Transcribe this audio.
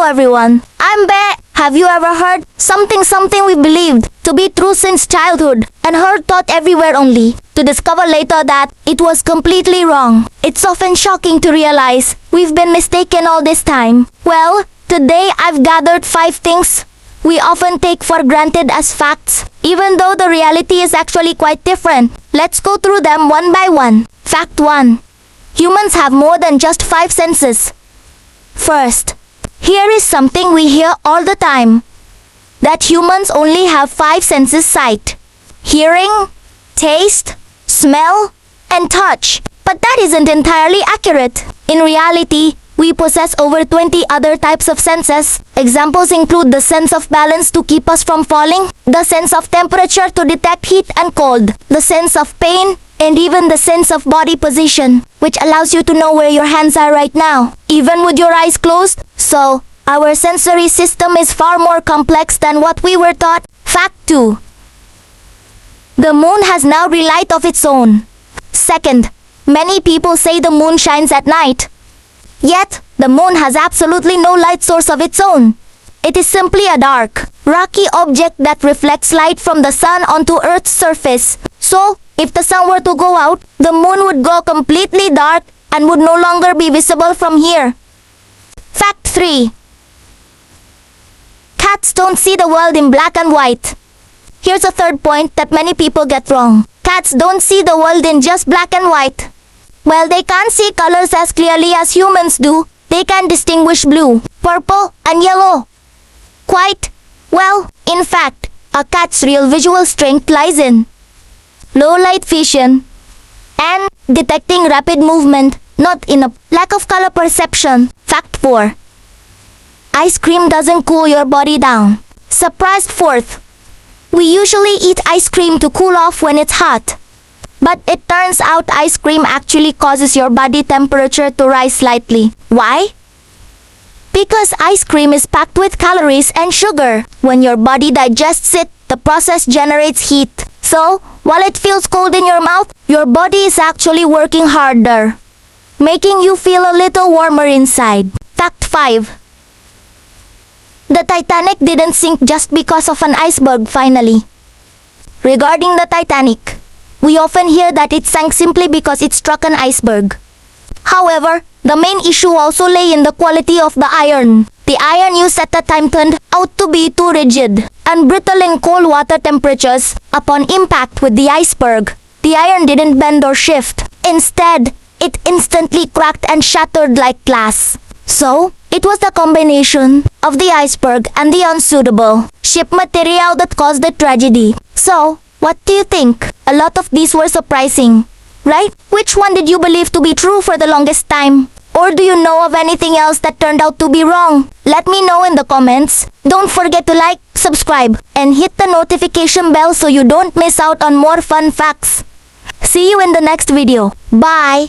Hello everyone, I'm Bear. Have you ever heard something we believed to be true since childhood and heard taught everywhere only to discover later that it was completely wrong? It's often shocking to realize we've been mistaken all this time. Well, today I've gathered 5 things we often take for granted as facts, even though the reality is actually quite different. Let's go through them one by one. Fact 1. Humans have more than just 5 senses. First, here is something we hear all the time. That humans only have 5 senses: sight, hearing, taste, smell, and touch. But that isn't entirely accurate. In reality, we possess over 20 other types of senses. Examples include the sense of balance to keep us from falling, the sense of temperature to detect heat and cold, the sense of pain, and even the sense of body position, which allows you to know where your hands are right now, even with your eyes closed. So, our sensory system is far more complex than what we were taught. Fact 2. The moon has now light of its own. Second, many people say the moon shines at night. Yet, the moon has absolutely no light source of its own. It is simply a dark, rocky object that reflects light from the sun onto Earth's surface. So, if the sun were to go out, the moon would go completely dark and would no longer be visible from here. Fact 3. Cats don't see the world in black and white. Here's a third point that many people get wrong. Cats don't see the world in just black and white. While they can't see colors as clearly as humans do, they can distinguish blue, purple, and yellow. Quite well. In fact, a cat's real visual strength lies in low light vision and detecting rapid movement, not in a lack of color perception. Fact 4. Ice cream doesn't cool your body down. Surprised. Fourth. We usually eat ice cream to cool off when it's hot. But it turns out ice cream actually causes your body temperature to rise slightly. Why? Because ice cream is packed with calories and sugar. When your body digests it, the process generates heat. So, while it feels cold in your mouth, your body is actually working harder, making you feel a little warmer inside. Fact 5. The Titanic didn't sink just because of an iceberg. Finally, regarding the Titanic, we often hear that it sank simply because it struck an iceberg. However, the main issue also lay in the quality of the iron. The iron used at the time turned out to be too rigid and brittle in cold water temperatures. Upon impact with the iceberg, the iron didn't bend or shift. Instead, it instantly cracked and shattered like glass. So, it was the combination of the iceberg and the unsuitable ship material that caused the tragedy. So, what do you think? A lot of these were surprising, right? Which one did you believe to be true for the longest time? Or do you know of anything else that turned out to be wrong? Let me know in the comments. Don't forget to like, subscribe, and hit the notification bell so you don't miss out on more fun facts. See you in the next video. Bye!